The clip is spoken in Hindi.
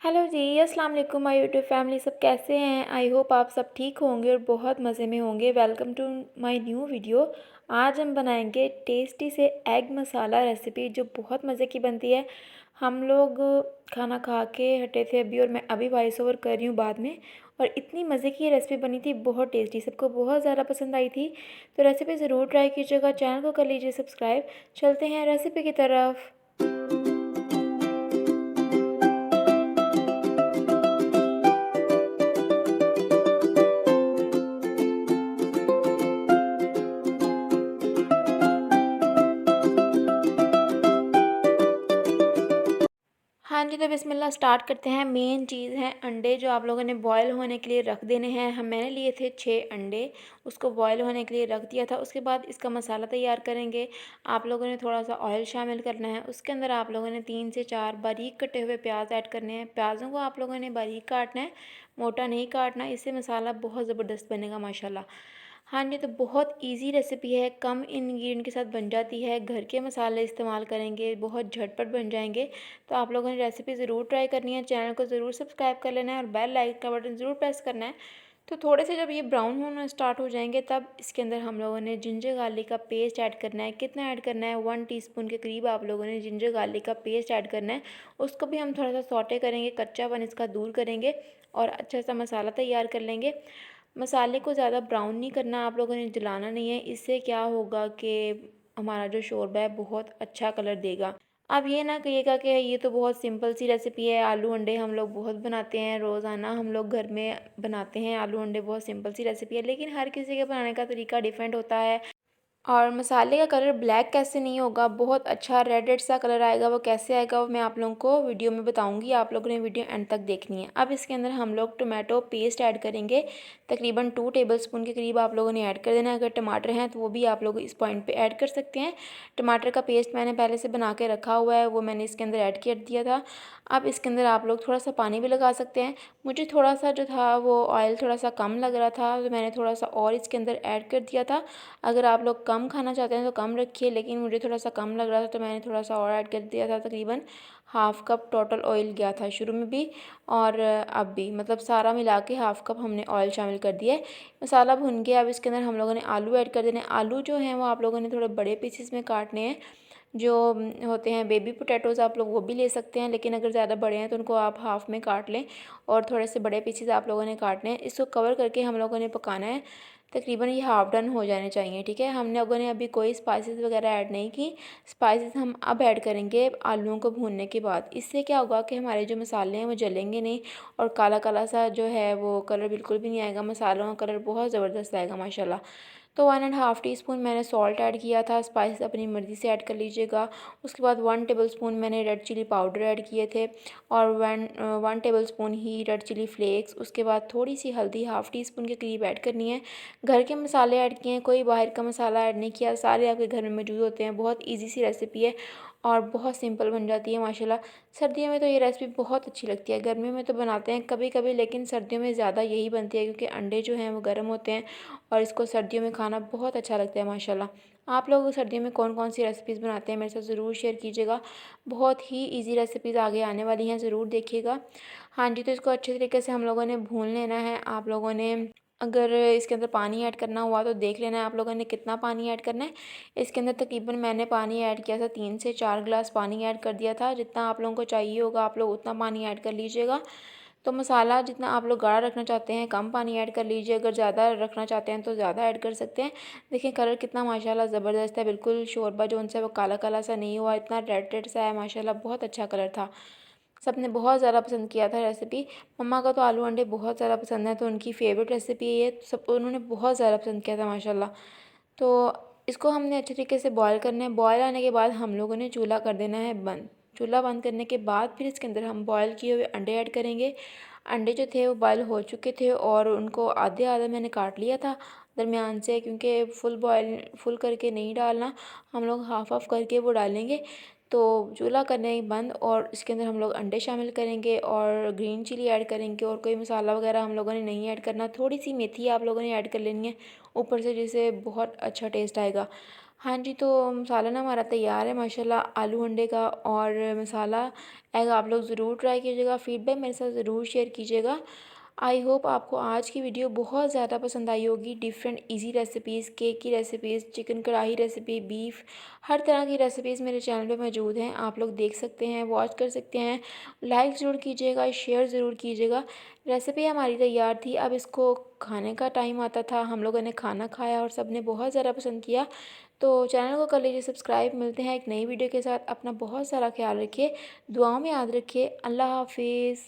हेलो जी, अस्सलाम वालेकुम माय यूट्यूब फैमिली। सब कैसे हैं? आई होप आप सब ठीक होंगे और बहुत मज़े में होंगे। Welcome to my new video. आज हम बनाएंगे टेस्टी से एग मसाला रेसिपी जो बहुत मज़े की बनती है। हम लोग खाना खा के हटे थे अभी और मैं अभी वॉइस ओवर कर रही हूँ बाद में। और इतनी मज़े की रेसिपी बनी थी, बहुत टेस्टी, सबको बहुत ज़्यादा पसंद आई थी। तो रेसिपी ज़रूर ट्राई कीजिएगा, चैनल को कर लीजिए सब्सक्राइब। चलते हैं रेसिपी की तरफ। हाँ जी, तो बिस्मिल्लाह स्टार्ट करते हैं। मेन चीज़ है अंडे, जो आप लोगों ने बॉयल होने के लिए रख देने हैं। मैंने लिए थे 6 अंडे, उसको बॉयल होने के लिए रख दिया था। उसके बाद इसका मसाला तैयार करेंगे। आप लोगों ने थोड़ा सा ऑयल शामिल करना है। उसके अंदर आप लोगों ने 3 से 4 बारीक कटे हुए प्याज ऐड करने हैं। प्याज़ों को आप लोगों ने बारीक काटना है, मोटा नहीं काटना। इससे मसाला बहुत ज़बरदस्त बनेगा माशाल्लाह। हाँ जी, तो बहुत इजी रेसिपी है, कम इंग्रेडिएंट के साथ बन जाती है। घर के मसाले इस्तेमाल करेंगे, बहुत झटपट बन जाएंगे। तो आप लोगों ने रेसिपी ज़रूर ट्राई करनी है, चैनल को ज़रूर सब्सक्राइब कर लेना है और बेल लाइक का बटन ज़रूर प्रेस करना है। तो थोड़े से जब ये ब्राउन होना स्टार्ट हो जाएंगे तब इसके अंदर हम लोगों ने जिंजर गार्लिक का पेस्ट ऐड करना है। कितना ऐड करना है? 1 टीस्पून के करीब आप लोगों ने जिंजर गार्लिक का पेस्ट ऐड करना है। उसको भी हम थोड़ा सा सौटे करेंगे, कच्चापन इसका दूर करेंगे और अच्छा सा मसाला तैयार कर लेंगे। मसाले को ज़्यादा ब्राउन नहीं करना, आप लोगों ने जलाना नहीं है। इससे क्या होगा कि हमारा जो शोरबा है बहुत अच्छा कलर देगा। अब ये ना कहिएगा कि ये तो बहुत सिंपल सी रेसिपी है, आलू अंडे हम लोग बहुत बनाते हैं, रोज़ाना हम लोग घर में बनाते हैं आलू अंडे, बहुत सिंपल सी रेसिपी है। लेकिन हर किसी के बनाने का तरीका डिफरेंट होता है। और मसाले का कलर ब्लैक कैसे नहीं होगा, बहुत अच्छा रेड रेड सा कलर आएगा, वो कैसे आएगा वो मैं आप लोगों को वीडियो में बताऊंगी। आप लोगों ने वीडियो एंड तक देखनी है। अब इसके अंदर हम लोग टोमेटो पेस्ट ऐड करेंगे। तकरीबन 2 टेबलस्पून के करीब आप लोगों ने ऐड कर देना है। अगर टमाटर हैं तो वो भी आप लोग इस पॉइंट पे ऐड कर सकते हैं। टमाटर का पेस्ट मैंने पहले से बना के रखा हुआ है, वो मैंने इसके अंदर ऐड कर दिया था। अब इसके अंदर आप लोग थोड़ा सा पानी भी लगा सकते हैं। मुझे थोड़ा सा जो था वो ऑयल थोड़ा सा कम लग रहा था, तो मैंने थोड़ा सा और इसके अंदर ऐड कर दिया था। अगर आप लोग कम खाना चाहते हैं तो कम रखिए, लेकिन मुझे थोड़ा सा कम लग रहा था तो मैंने थोड़ा सा और ऐड कर दिया था। तकरीबन हाफ़ कप टोटल ऑयल गया था शुरू में भी और अब भी, मतलब सारा मिला के हाफ़ कप हमने ऑयल शामिल कर दिया है। मसाला भुन गया। अब इसके अंदर हम लोगों ने आलू ऐड कर देने। आलू जो हैं वो आप लोगों ने थोड़े बड़े पीसेस में काटने हैं। जो होते हैं बेबी पोटैटोज़, आप लोग वो भी ले सकते हैं, लेकिन अगर ज़्यादा बड़े हैं तो उनको आप हाफ़ में काट लें और थोड़े से बड़े पीसेस आप लोगों ने काटने हैं। इसको कवर करके हम लोगों ने पकाना है। तकरीबन ये हाफ़ डन हो जाने चाहिए, ठीक है। हम लोगों ने अभी कोई स्पाइसेस वगैरह ऐड नहीं की। स्पाइसेस हम अब ऐड करेंगे आलूओं को भूनने के बाद। इससे क्या होगा कि हमारे जो मसाले हैं वो जलेंगे नहीं और काला काला सा जो है वो कलर बिल्कुल भी नहीं आएगा। मसालों का कलर बहुत ज़बरदस्त आएगा माशाल्लाह। तो 1.5 टीस्पून मैंने सॉल्ट ऐड किया था। स्पाइसेस अपनी मर्ज़ी से ऐड कर लीजिएगा। उसके बाद 1 टेबलस्पून मैंने रेड चिली पाउडर ऐड किए थे और 1 टेबलस्पून ही रेड चिली फ्लेक्स। उसके बाद थोड़ी सी हल्दी 1/2 टीस्पून के करीब ऐड करनी है। घर के मसाले ऐड किए हैं, कोई बाहर का मसाला ऐड नहीं किया, सारे आपके घर में मौजूद होते हैं। बहुत ईजी सी रेसिपी है और बहुत सिंपल बन जाती है माशाल्लाह। सर्दियों में तो ये रेसिपी बहुत अच्छी लगती है। गर्मियों में तो बनाते हैं कभी कभी, लेकिन सर्दियों में ज़्यादा यही बनती है क्योंकि अंडे जो हैं वो गर्म होते हैं और इसको सर्दियों में खाना बहुत अच्छा लगता है माशाल्लाह। आप लोग सर्दियों में कौन कौन सी रेसिपीज़ बनाते हैं मेरे साथ ज़रूर शेयर कीजिएगा। बहुत ही ईजी रेसिपीज़ आगे आने वाली हैं, ज़रूर देखिएगा। हाँ जी, तो इसको अच्छे तरीके से हम लोगों ने भून लेना है। आप लोगों ने अगर इसके अंदर पानी ऐड करना हुआ तो देख लेना है आप लोगों ने कितना पानी ऐड करना है। इसके अंदर तकरीबन मैंने पानी ऐड किया था, 3 से 4 गिलास पानी ऐड कर दिया था। जितना आप लोगों को चाहिए होगा आप लोग उतना पानी ऐड कर लीजिएगा। तो मसाला जितना आप लोग गाढ़ा रखना चाहते हैं कम पानी ऐड कर लीजिए, अगर ज़्यादा रखना चाहते हैं तो ज़्यादा ऐड कर सकते हैं। देखिए कलर कितना माशाल्लाह ज़बरदस्त है, बिल्कुल शोरबा जो उनसे वो काला काला सा नहीं हुआ, इतना रेड रेड सा है माशाल्लाह, बहुत अच्छा कलर था। सबने बहुत ज़्यादा पसंद किया था रेसिपी। मम्मा का तो आलू अंडे बहुत ज़्यादा पसंद है, तो उनकी फेवरेट रेसिपी है ये, सब उन्होंने बहुत ज़्यादा पसंद किया था माशाल्लाह। तो इसको हमने अच्छे तरीके से बॉयल करना है। बॉयल आने के बाद हम लोगों ने चूल्हा कर देना है बंद। चूल्हा बंद करने के बाद फिर इसके अंदर हम बॉयल किए हुए अंडे ऐड करेंगे। अंडे जो थे वो बॉयल हो चुके थे और उनको आधे आधे मैंने काट लिया था दरमियान से, क्योंकि फुल करके नहीं डालना, हम लोग हाफ़ हाफ़ करके वो डालेंगे। तो चूल्हा करने बंद और इसके अंदर हम लोग अंडे शामिल करेंगे और ग्रीन चिली ऐड करेंगे और कोई मसाला वगैरह हम लोगों ने नहीं ऐड करना। थोड़ी सी मेथी आप लोगों ने ऐड कर लेनी है ऊपर से, जिससे बहुत अच्छा टेस्ट आएगा। हाँ जी, तो मसाला ना हमारा तैयार है माशाल्लाह आलू अंडे का, और मसाला एग आप लोग ज़रूर ट्राई कीजिएगा, फीडबैक मेरे साथ ज़रूर शेयर कीजिएगा। आई होप आपको आज की वीडियो बहुत ज़्यादा पसंद आई होगी। डिफरेंट इजी रेसिपीज़, केक की रेसिपीज़, चिकन कढ़ाई रेसिपी, बीफ, हर तरह की रेसिपीज़ मेरे चैनल पे मौजूद हैं, आप लोग देख सकते हैं, वॉच कर सकते हैं। लाइक ज़रूर कीजिएगा, शेयर ज़रूर कीजिएगा। रेसिपी हमारी तैयार थी, अब इसको खाने का टाइम आता था, हम लोगों ने खाना खाया और सब ने बहुत ज़्यादा पसंद किया। तो चैनल को कर लीजिए सब्सक्राइब। मिलते हैं एक नई वीडियो के साथ। अपना बहुत सारा ख्याल रखिए, दुआओं में याद रखिए। अल्लाह हाफिज़।